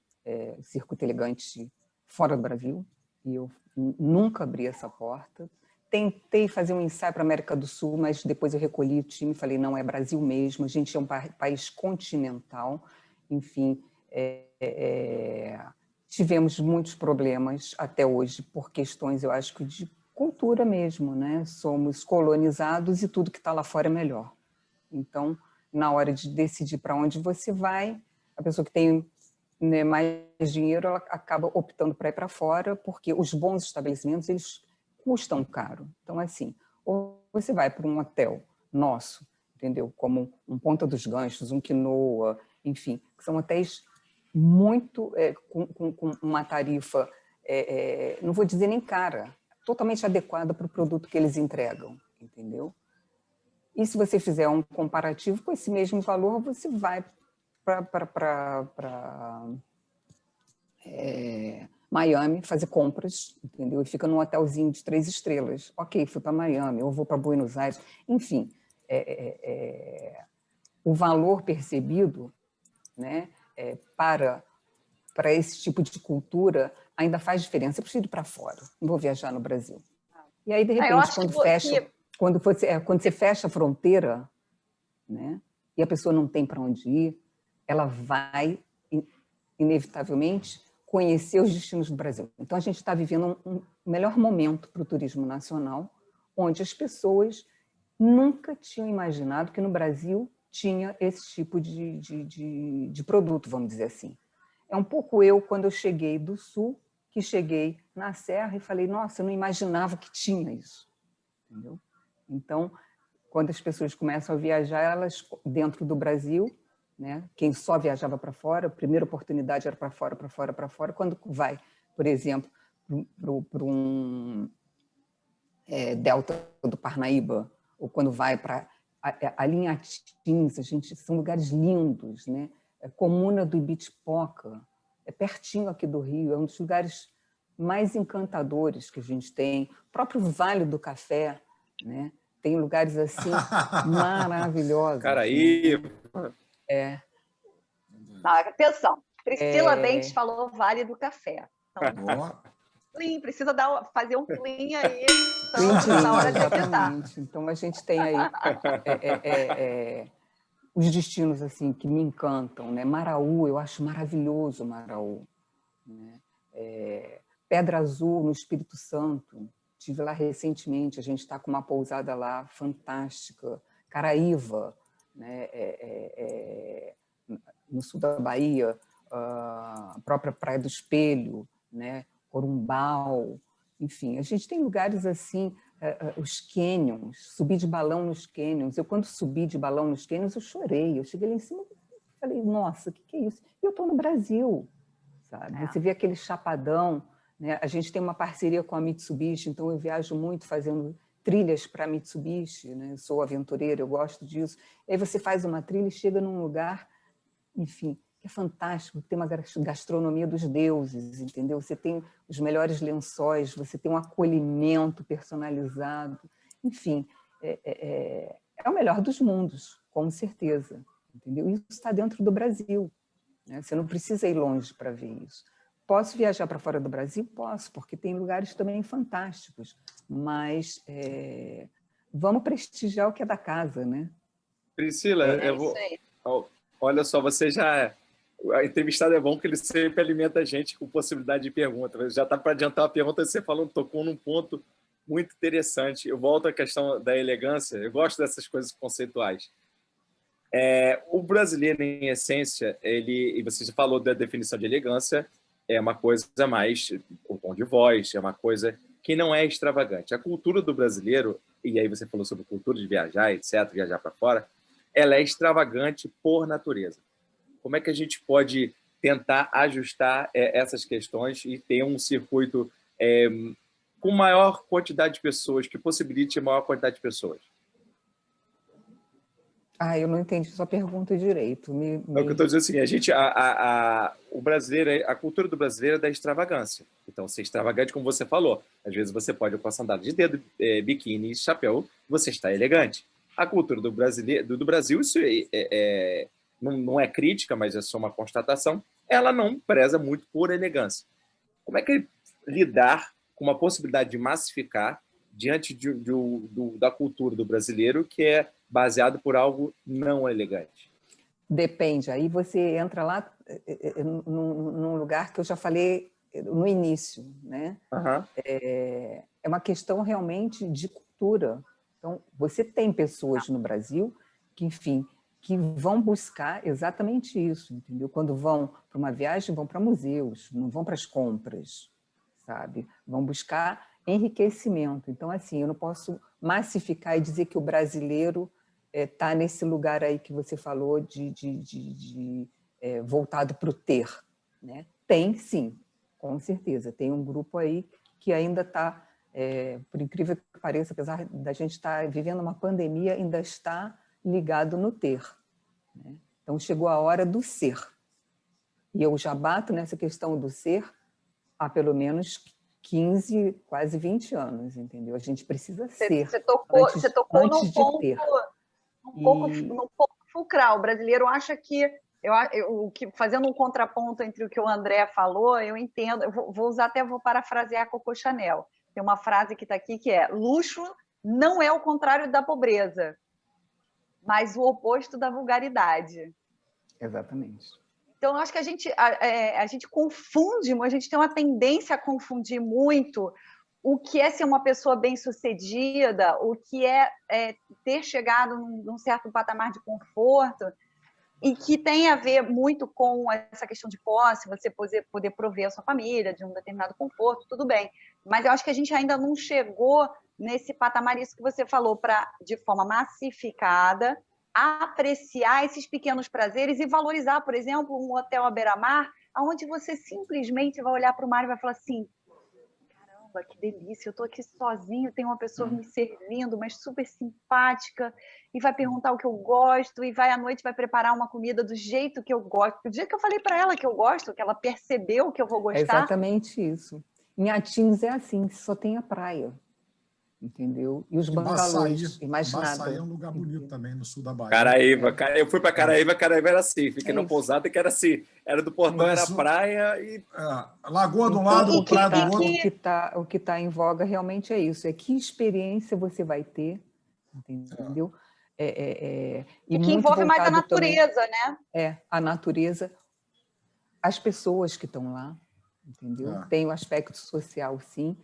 Circuito Elegante fora do Brasil, e eu nunca abri essa porta. Tentei fazer um ensaio para a América do Sul, mas depois eu recolhi o time e falei, não, é Brasil mesmo, a gente é um país continental, enfim, tivemos muitos problemas até hoje por questões, eu acho que de cultura mesmo, né? Somos colonizados e tudo que está lá fora é melhor. Então, na hora de decidir para onde você vai, a pessoa que tem mais dinheiro, ela acaba optando para ir para fora, porque os bons estabelecimentos, eles custam caro. Então, assim, ou você vai para um hotel nosso, entendeu? Como um Ponta dos Ganchos, um Quinoa, enfim, que são hotéis muito com uma tarifa, não vou dizer nem cara, totalmente adequada para o produto que eles entregam, entendeu? E se você fizer um comparativo com esse mesmo valor, você vai para Miami fazer compras, entendeu? E fica num hotelzinho de 3 estrelas. Ok, fui para Miami, ou vou para Buenos Aires. Enfim, o valor percebido, né, para esse tipo de cultura ainda faz diferença. Eu preciso ir para fora, não vou viajar no Brasil. E aí, de repente, quando você fecha a fronteira, né, e a pessoa não tem para onde ir, ela vai, inevitavelmente, conhecer os destinos do Brasil. Então, a gente está vivendo um melhor momento para o turismo nacional, onde as pessoas nunca tinham imaginado que no Brasil tinha esse tipo de produto, vamos dizer assim. É um pouco eu, quando eu cheguei do Sul, que cheguei na Serra e falei, nossa, eu não imaginava que tinha isso. Entendeu? Então, quando as pessoas começam a viajar, elas dentro do Brasil, né? Quem só viajava para fora, a primeira oportunidade era para fora, para fora, para fora. Quando vai, por exemplo, para um delta do Parnaíba, ou quando vai para ali em Atins, são lugares lindos, né? Comuna do Ibitipoca, é pertinho aqui do Rio, é um dos lugares mais encantadores que a gente tem. O próprio Vale do Café, né? Tem lugares assim maravilhosos. Caraíba. Né? Atenção, Priscila Bentes falou Vale do Café. Então, precisa fazer um clean aí. Então, na hora de exatamente. Então, a gente tem aí os destinos assim que me encantam, né? Maraú, eu acho maravilhoso Maraú, né? Pedra Azul, no Espírito Santo, estive lá recentemente, a gente está com uma pousada lá fantástica. Caraíva, né? No sul da Bahia, a própria Praia do Espelho, né? Corumbau, enfim, a gente tem lugares assim, os canyons, subir de balão nos canyons. Eu, quando subi de balão nos canyons, eu chorei. Eu cheguei lá em cima e falei, nossa, o que é isso? E eu estou no Brasil, sabe? Você vê aquele chapadão, né? A gente tem uma parceria com a Mitsubishi, então eu viajo muito fazendo trilhas para a Mitsubishi, né? Eu sou aventureira, eu gosto disso. E aí você faz uma trilha e chega num lugar, enfim, que é fantástico, tem uma gastronomia dos deuses, entendeu? Você tem os melhores lençóis, você tem um acolhimento personalizado, enfim, é o melhor dos mundos, com certeza, entendeu? Isso está dentro do Brasil, né? Você não precisa ir longe para ver isso. Posso viajar para fora do Brasil? Posso, porque tem lugares também fantásticos, mas vamos prestigiar o que é da casa, né? Priscila, olha só, você já... A entrevistada é bom que ele sempre alimenta a gente com possibilidade de pergunta. Já está para adiantar a pergunta, você falou, tocou num ponto muito interessante. Eu volto à questão da elegância. Eu gosto dessas coisas conceituais. O brasileiro, em essência, e você já falou da definição de elegância, é uma coisa mais, o tom de voz, é uma coisa que não é extravagante. A cultura do brasileiro, e aí você falou sobre cultura de viajar, etc., viajar para fora, ela é extravagante por natureza. Como é que a gente pode tentar ajustar essas questões e ter um circuito com maior quantidade de pessoas, que possibilite maior quantidade de pessoas? Eu não entendi sua pergunta direito. O que eu estou dizendo é o seguinte, o brasileiro, a cultura do brasileiro é da extravagância. Então, ser extravagante, como você falou, às vezes você pode ir com a sandália de dedo, biquíni e chapéu, você está elegante. A cultura do Brasil, isso não é crítica, mas é só uma constatação, ela não preza muito por elegância. Como é que lidar com uma possibilidade de massificar diante da cultura do brasileiro, que é baseado por algo não elegante? Depende. Aí você entra lá num lugar que eu já falei no início, né? Uhum. É uma questão realmente de cultura. Então, você tem pessoas no Brasil que, enfim, que vão buscar exatamente isso, entendeu? Quando vão para uma viagem, vão para museus, não vão para as compras, sabe? Vão buscar enriquecimento. Então, assim, eu não posso massificar e dizer que o brasileiro está nesse lugar aí que você falou voltado para o ter, né? Tem, sim, com certeza. Tem um grupo aí que ainda está por incrível que pareça, apesar da gente estar vivendo uma pandemia, ainda está ligado no ter, né? Então, chegou a hora do ser. E eu já bato nessa questão do ser há pelo menos 15, quase 20 anos, entendeu? A gente precisa ser. Você tocou antes num de ter. num ponto fulcral. O brasileiro acha que, fazendo um contraponto entre o que o André falou, eu entendo, vou parafrasear a Coco Chanel. Tem uma frase que está aqui que é: luxo não é o contrário da pobreza, mas o oposto da vulgaridade. Exatamente. Então, eu acho que a gente confunde, a gente tem uma tendência a confundir muito o que é ser uma pessoa bem-sucedida, o que é ter chegado num certo patamar de conforto, e que tem a ver muito com essa questão de posse, você poder prover a sua família de um determinado conforto, tudo bem. Mas eu acho que a gente ainda não chegou nesse patamar, isso que você falou, de forma massificada, apreciar esses pequenos prazeres e valorizar, por exemplo, um hotel à beira-mar, onde você simplesmente vai olhar para o mar e vai falar assim: caramba, que delícia, eu estou aqui sozinho, tem uma pessoa me servindo, mas super simpática, e vai perguntar o que eu gosto, e à noite vai preparar uma comida do jeito que eu gosto. O dia que eu falei para ela que eu gosto, que ela percebeu que eu vou gostar. É exatamente isso. Em Atins é assim, só tem a praia. Entendeu? E os bangalôs, e mais nada. Baçaí é um lugar bonito também, no sul da Bahia. Caraíva. Eu fui para Caraíva era assim. Fiquei na pousada que era assim. Era do portão, era praia e... Lagoa de um lado, praia do outro. O que tá em voga realmente é isso. É que experiência você vai ter, entendeu? E que envolve mais a natureza, né? A natureza, as pessoas que estão lá, entendeu? Tem o aspecto social, sim.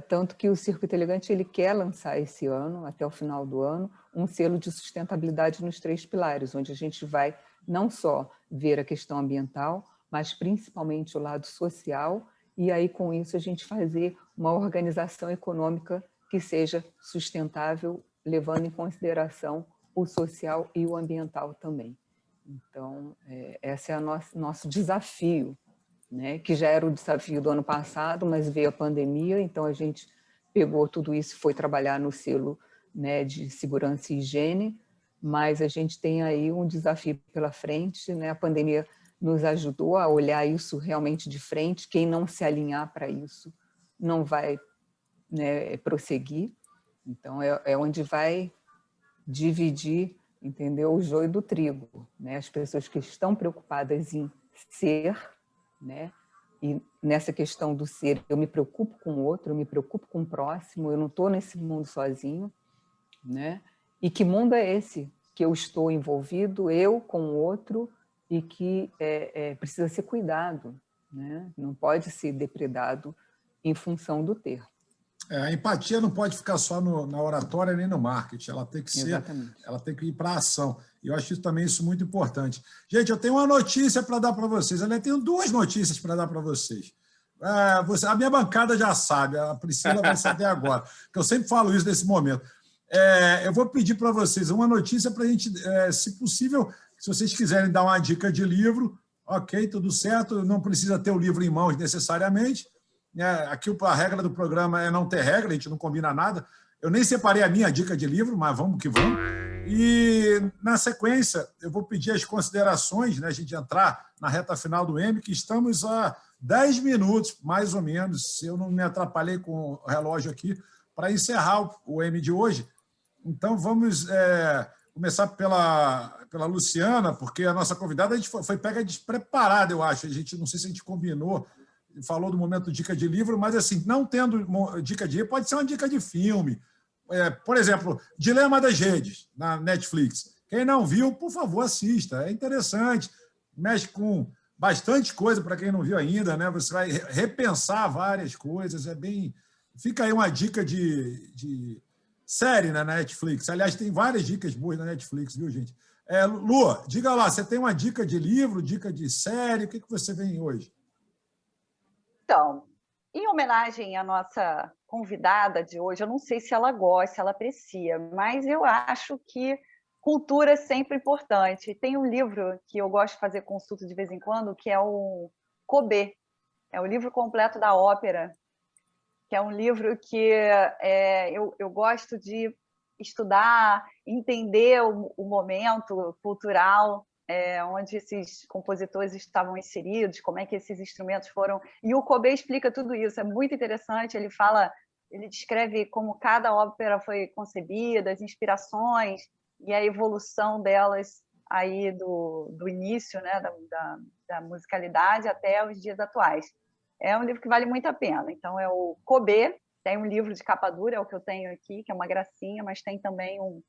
Tanto que o Circuito Elegante ele quer lançar esse ano, até o final do ano, um selo de sustentabilidade nos 3 pilares, onde a gente vai não só ver a questão ambiental, mas principalmente o lado social, e aí com isso a gente fazer uma organização econômica que seja sustentável, levando em consideração o social e o ambiental também. Então, esse é o nosso desafio, né, que já era o desafio do ano passado, mas veio a pandemia, então a gente pegou tudo isso e foi trabalhar no selo, né, de segurança e higiene, mas a gente tem aí um desafio pela frente, né? A pandemia nos ajudou a olhar isso realmente de frente. Quem não se alinhar para isso não vai, né, prosseguir. Então, é onde vai dividir, entendeu, o joio do trigo, né? As pessoas que estão preocupadas em ser, né? E nessa questão do ser, eu me preocupo com o outro, eu me preocupo com o próximo, eu não estou nesse mundo sozinho, né? E que mundo é esse que eu estou envolvido, eu com o outro, e que precisa ser cuidado, né? Não pode ser depredado em função do ter. A empatia não pode ficar só na oratória nem no marketing, ela tem que ser, exatamente, ela tem que ir para a ação. E eu acho isso muito importante. Gente, eu tenho uma notícia para dar para vocês. Eu tenho 2 notícias para dar para vocês. A minha bancada já sabe, a Priscila vai saber agora, que eu sempre falo isso nesse momento. Eu vou pedir para vocês uma notícia para a gente, se possível, se vocês quiserem dar uma dica de livro, ok, tudo certo, não precisa ter o livro em mãos necessariamente. Aqui a regra do programa é não ter regra, a gente não combina nada. Eu nem separei a minha dica de livro, mas vamos que vamos. E, na sequência, eu vou pedir as considerações, né, a gente entrar na reta final do M, que estamos a 10 minutos, mais ou menos, se eu não me atrapalhei com o relógio aqui, para encerrar o M de hoje. Então, vamos começar pela Luciana, porque a nossa convidada a gente foi pega despreparada, eu acho. A gente, não sei se a gente combinou, falou do momento dica de livro, mas assim, não tendo dica de livro, pode ser uma dica de filme. Por exemplo, Dilema das Redes, na Netflix. Quem não viu, por favor, assista. É interessante, mexe com bastante coisa para quem não viu ainda, né? Você vai repensar várias coisas. Fica aí uma dica de série na Netflix. Aliás, tem várias dicas boas na Netflix, viu, gente? Lu, diga lá, você tem uma dica de livro, dica de série? O que você vem hoje? Então, em homenagem à nossa convidada de hoje, eu não sei se ela gosta, se ela aprecia, mas eu acho que cultura é sempre importante. Tem um livro que eu gosto de fazer consulta de vez em quando, que é o Kobe, é o livro completo da ópera. que é um livro que eu gosto de estudar, entender o momento cultural onde esses compositores estavam inseridos, como é que esses instrumentos foram... E o Kobe explica tudo isso, é muito interessante, ele descreve como cada ópera foi concebida, as inspirações e a evolução delas aí do início, né, da musicalidade até os dias atuais. É um livro que vale muito a pena. Então, é o Kobe, tem um livro de capa dura, é o que eu tenho aqui, que é uma gracinha, mas tem também um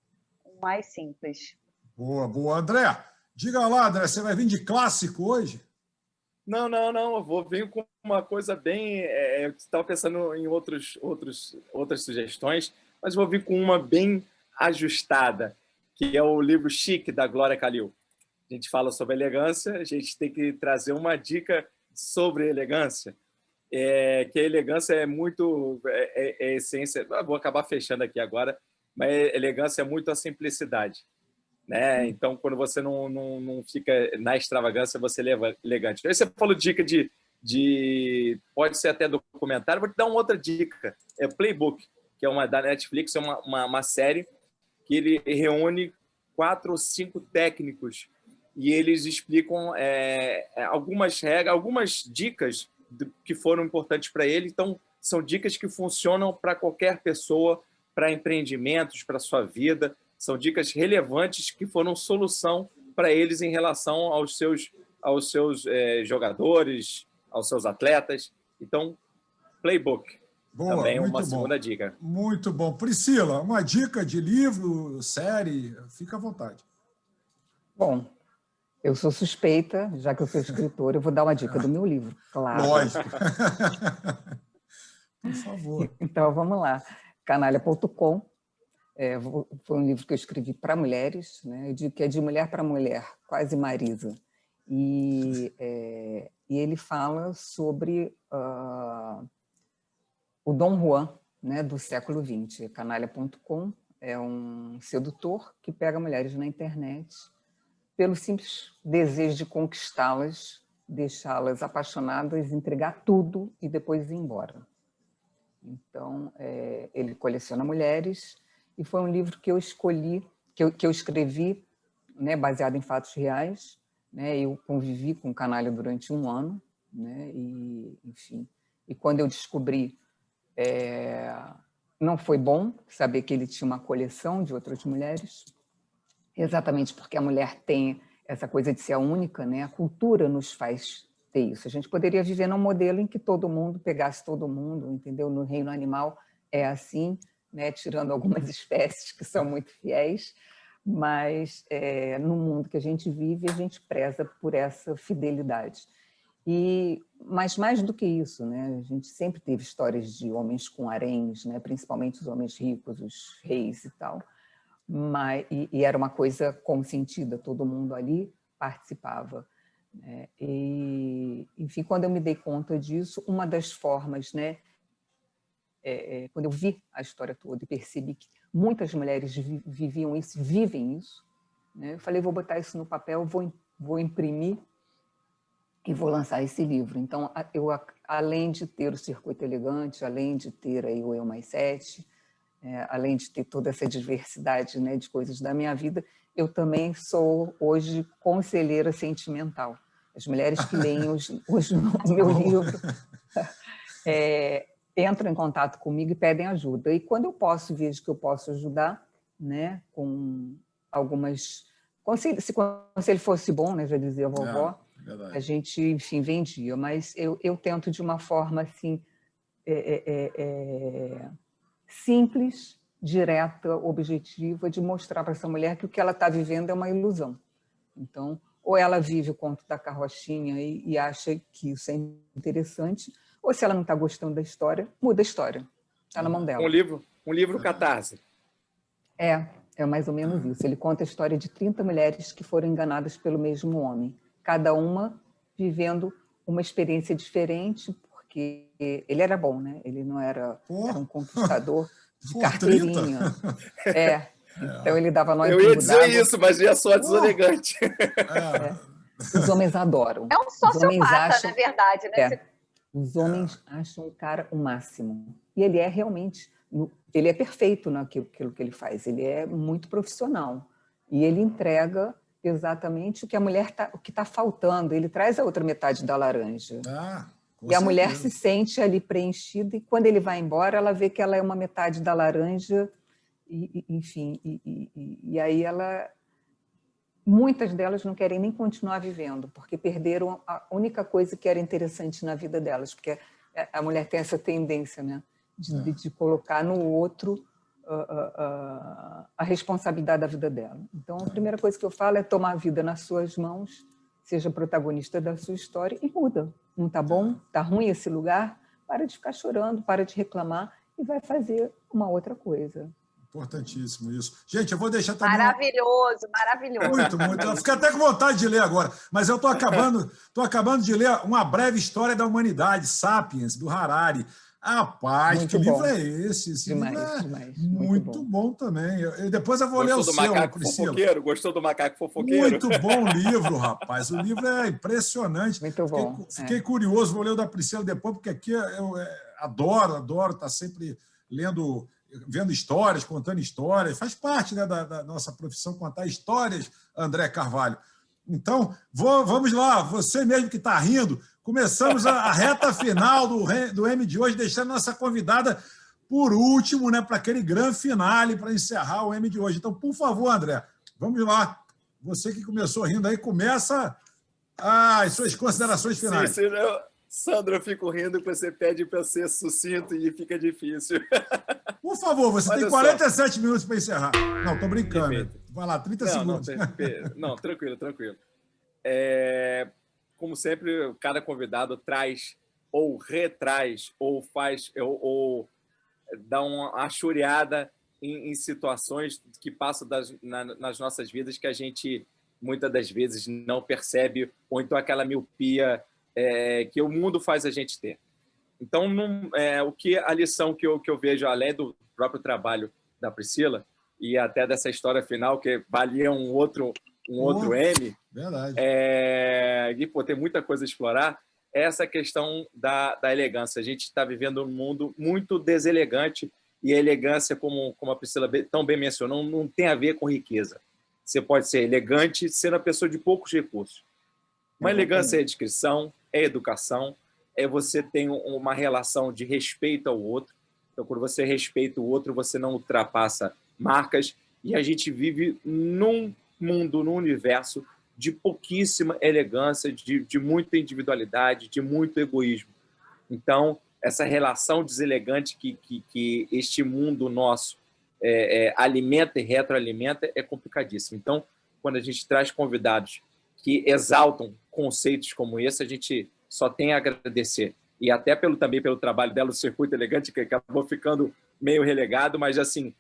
mais simples. Boa, boa. André, diga lá, André, você vai vir de clássico hoje? Não. Eu vou vir com uma coisa bem... eu estava pensando em outras sugestões, mas vou vir com uma bem ajustada, que é o livro Chique, da Glória Calil. A gente fala sobre elegância, a gente tem que trazer uma dica sobre elegância, que a elegância é muito... é essência... vou acabar fechando aqui agora, mas elegância é muito a simplicidade. Né? Então, quando você não fica na extravagância, você é elegante. Aí você falou dica pode ser até documentário, vou te dar uma outra dica. É Playbook, que é uma da Netflix, é uma série que ele reúne 4 ou 5 técnicos e eles explicam algumas regras, algumas dicas que foram importantes para ele. Então, são dicas que funcionam para qualquer pessoa, para empreendimentos, para a sua vida. São dicas relevantes que foram solução para eles em relação aos seus jogadores, aos seus atletas. Então, Playbook. Boa, também é uma muito bom. segunda dica. Muito bom. Priscila, uma dica de livro, série, fica à vontade. Bom, eu sou suspeita, já que eu sou escritora, eu vou dar uma dica do meu livro, claro. Lógico. Por favor. Então, vamos lá. Canalha.com. Foi um livro que eu escrevi para mulheres, né? Eu digo que é de mulher para mulher, quase Marisa. E ele fala sobre o Dom Juan, né, do século XX. Canalha.com é um sedutor que pega mulheres na internet pelo simples desejo de conquistá-las, deixá-las apaixonadas, entregar tudo e depois ir embora. Então, ele coleciona mulheres e foi um livro que eu escolhi, que eu escrevi, né, baseado em fatos reais, né? Eu convivi com o Canalha durante 1 ano, né? E, enfim, e quando eu descobri, não foi bom saber que ele tinha uma coleção de outras mulheres, exatamente porque a mulher tem essa coisa de ser a única, né? A cultura nos faz ter isso. A gente poderia viver num modelo em que todo mundo pegasse todo mundo, entendeu? No reino animal é assim, né? Tirando algumas espécies que são muito fiéis, mas no mundo que a gente vive, a gente preza por essa fidelidade. Mas mais do que isso, né? A gente sempre teve histórias de homens com haréns, né? Principalmente os homens ricos, os reis e tal, e era uma coisa consentida, todo mundo ali participava. Né? E, enfim, quando eu me dei conta disso, uma das formas, né? Quando eu vi a história toda e percebi que muitas mulheres viviam isso, vivem isso, né? Eu falei, vou botar isso no papel, vou imprimir e vou lançar esse livro. Então, eu, além de ter o Circuito Elegante, além de ter aí o Eu Mais 7, além de ter toda essa diversidade, né, de coisas da minha vida, eu também sou, hoje, conselheira sentimental. As mulheres que leem o meu livro entram em contato comigo e pedem ajuda. E quando eu vejo que eu posso ajudar, né, com algumas... Se o conselho fosse bom, né, já dizia a vovó, a gente, enfim, vendia. Mas eu tento de uma forma assim, simples, direta, objetiva, de mostrar para essa mulher que o que ela está vivendo é uma ilusão. Então, ou ela vive o conto da carrochinha e acha que isso é interessante, ou se ela não está gostando da história, muda a história. Está na mão dela. Um livro catarse. É mais ou menos isso. Ele conta a história de 30 mulheres que foram enganadas pelo mesmo homem, cada uma vivendo uma experiência diferente, porque ele era bom, né? Ele não era um conquistador de carteirinha. Então ele dava nó em Eu ia dizer isso, mas ia só deselegante. Os homens adoram. É um sociopata, na verdade, né? Os homens acham o cara o máximo. E ele é realmente, ele é perfeito naquilo que ele faz, ele é muito profissional. E ele entrega exatamente o que a mulher o que está faltando, ele traz a outra metade da laranja. E a mulher se sente ali preenchida, e quando ele vai embora, ela vê que ela é uma metade da laranja, enfim, e aí muitas delas não querem nem continuar vivendo, porque perderam a única coisa que era interessante na vida delas, porque a mulher tem essa tendência, né, de colocar no outro a responsabilidade da vida dela. Então, a primeira coisa que eu falo é tomar a vida nas suas mãos, seja protagonista da sua história e muda. Não está bom? Está ruim esse lugar? Para de ficar chorando, para de reclamar e vai fazer uma outra coisa. Importantíssimo isso. Gente, eu vou deixar também... Maravilhoso, maravilhoso. Muito. Eu fico até com vontade de ler agora, mas eu estou acabando de ler Uma Breve História da Humanidade, Sapiens, do Harari. Rapaz, que livro é esse? Esse livro é muito bom também. Depois eu vou ler o seu, Priscila. Gostou do Macaco Fofoqueiro? Muito bom livro, rapaz. O livro é impressionante. Muito bom. Fiquei curioso, vou ler o da Priscila depois, porque aqui eu adoro estar sempre vendo histórias, contando histórias. Faz parte, né, da nossa profissão contar histórias, André Carvalho. Então, vamos lá, você mesmo que está rindo, começamos a reta final do M de hoje, deixando nossa convidada por último, né, para aquele grande finale, para encerrar o M de hoje. Então, por favor, André, vamos lá. Você que começou rindo aí, começa as suas considerações finais. Sim, Sandra, eu fico rindo que você pede para ser sucinto e fica difícil. Por favor, você tem 47 minutos para encerrar. Não, estou brincando. Perfeito. Vai lá, 30 segundos. Não, tranquilo. Como sempre, cada convidado traz ou retraz ou faz ou dá uma choreada em situações que passam nas nossas vidas que a gente muitas das vezes não percebe, ou então aquela miopia que o mundo faz a gente ter. Então, a lição que eu vejo, além do próprio trabalho da Priscila e até dessa história final, que valia um outro M, verdade. E tem muita coisa a explorar, é essa questão da elegância. A gente está vivendo um mundo muito deselegante, e a elegância, como a Priscila tão bem mencionou, não tem a ver com riqueza. Você pode ser elegante sendo uma pessoa de poucos recursos. Uma elegância é discrição, é educação, você ter uma relação de respeito ao outro. Então, quando você respeita o outro, você não ultrapassa marcas, e a gente vive num mundo, num universo de pouquíssima elegância, de muita individualidade, de muito egoísmo. Então, essa relação deselegante que este mundo nosso alimenta e retroalimenta é complicadíssimo. Então, quando a gente traz convidados que exaltam conceitos como esse, a gente só tem a agradecer. E até também pelo trabalho dela, o Circuito Elegante, que acabou ficando meio relegado, mas assim,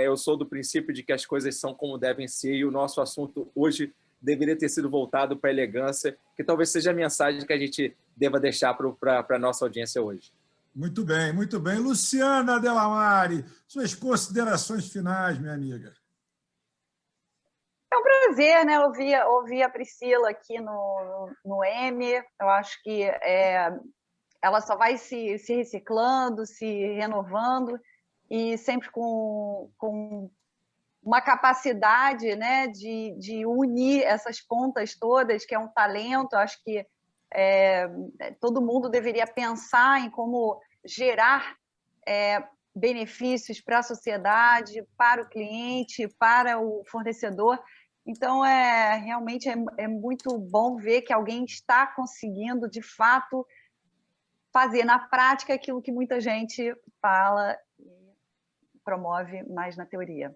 eu sou do princípio de que as coisas são como devem ser, e o nosso assunto hoje deveria ter sido voltado para a elegância, que talvez seja a mensagem que a gente deva deixar para a nossa audiência hoje. Muito bem, muito bem. Luciana Delamare, suas considerações finais, minha amiga. É um prazer, né, ouvir a Priscila aqui no M. Eu acho que ela só vai se reciclando, se renovando, e sempre com uma capacidade, né, de unir essas pontas todas, que é um talento. Eu acho que todo mundo deveria pensar em como gerar benefícios para a sociedade, para o cliente, para o fornecedor. Então, realmente é muito bom ver que alguém está conseguindo, de fato, fazer na prática aquilo que muita gente fala e promove mais na teoria.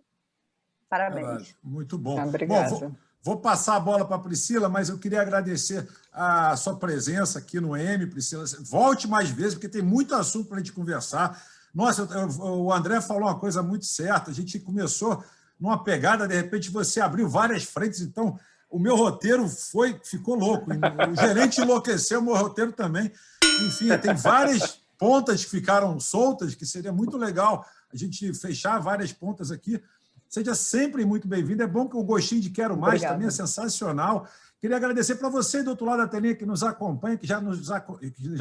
Parabéns. Muito bom. Obrigada. Bom, vou passar a bola para a Priscila, mas eu queria agradecer a sua presença aqui no M, Priscila. Volte mais vezes, porque tem muito assunto para a gente conversar. Nossa, o André falou uma coisa muito certa. A gente começou numa pegada, de repente você abriu várias frentes, então o meu roteiro ficou louco. O gerente enlouqueceu, o meu roteiro também. Enfim, tem várias pontas que ficaram soltas, que seria muito legal a gente fechar várias pontas aqui. Seja sempre muito bem-vindo. É bom que o gostinho de quero mais também é sensacional. Queria agradecer para você do outro lado da telinha que nos acompanha, que já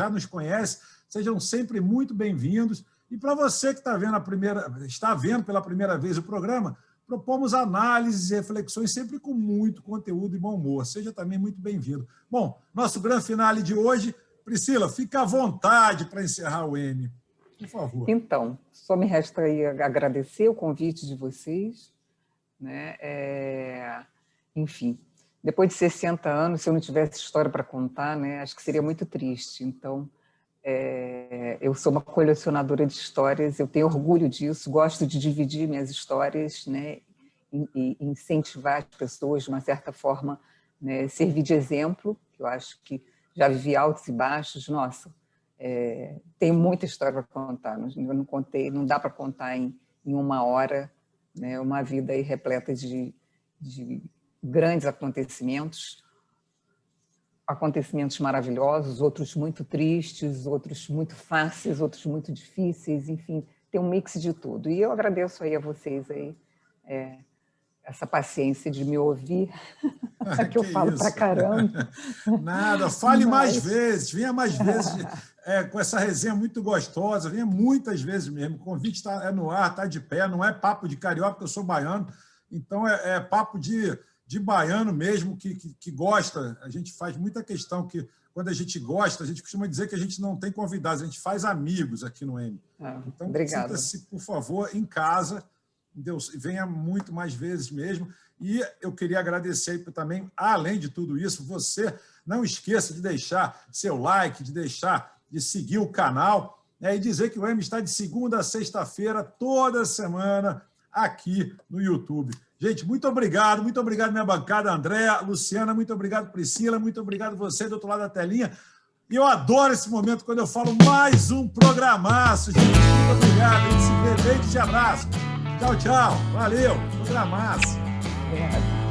nos conhece. Sejam sempre muito bem-vindos. E para você que está vendo pela primeira vez o programa, propomos análises e reflexões sempre com muito conteúdo e bom humor. Seja também muito bem-vindo. Bom, nosso grande finale de hoje. Priscila, fica à vontade para encerrar o M, por favor. Então, só me resta aí agradecer o convite de vocês, né? Enfim, depois de 60 anos, se eu não tivesse história para contar, né, acho que seria muito triste. Então, eu sou uma colecionadora de histórias, eu tenho orgulho disso, gosto de dividir minhas histórias, né, e incentivar as pessoas, de uma certa forma, né, servir de exemplo, que eu acho que já vivi altos e baixos. Nossa, tenho muita história para contar, eu não contei, não dá para contar em uma hora, né, uma vida aí repleta de grandes acontecimentos maravilhosos, outros muito tristes, outros muito fáceis, outros muito difíceis, enfim, tem um mix de tudo. E eu agradeço aí a vocês aí, essa paciência de me ouvir, que eu falo pra caramba. Nada, fale mais vezes, venha mais vezes com essa resenha muito gostosa, venha muitas vezes mesmo. O convite está no ar, está de pé, não é papo de carioca, porque eu sou baiano, então é papo de baiano mesmo, que gosta. A gente faz muita questão que, quando a gente gosta, a gente costuma dizer que a gente não tem convidados, a gente faz amigos aqui no M. Então, sinta-se, por favor, em casa, Deus, venha muito mais vezes mesmo. E eu queria agradecer também, além de tudo isso, você não esqueça de deixar seu like, de seguir o canal, né, e dizer que o M está de segunda a sexta-feira, toda semana, aqui no YouTube. Gente, muito obrigado minha bancada, Andréa, Luciana, muito obrigado, Priscila, muito obrigado você do outro lado da telinha. E eu adoro esse momento quando eu falo mais um programaço, gente. Muito obrigado, a gente se vê, beijo e abraço. Tchau, tchau. Valeu, programaço. Obrigada.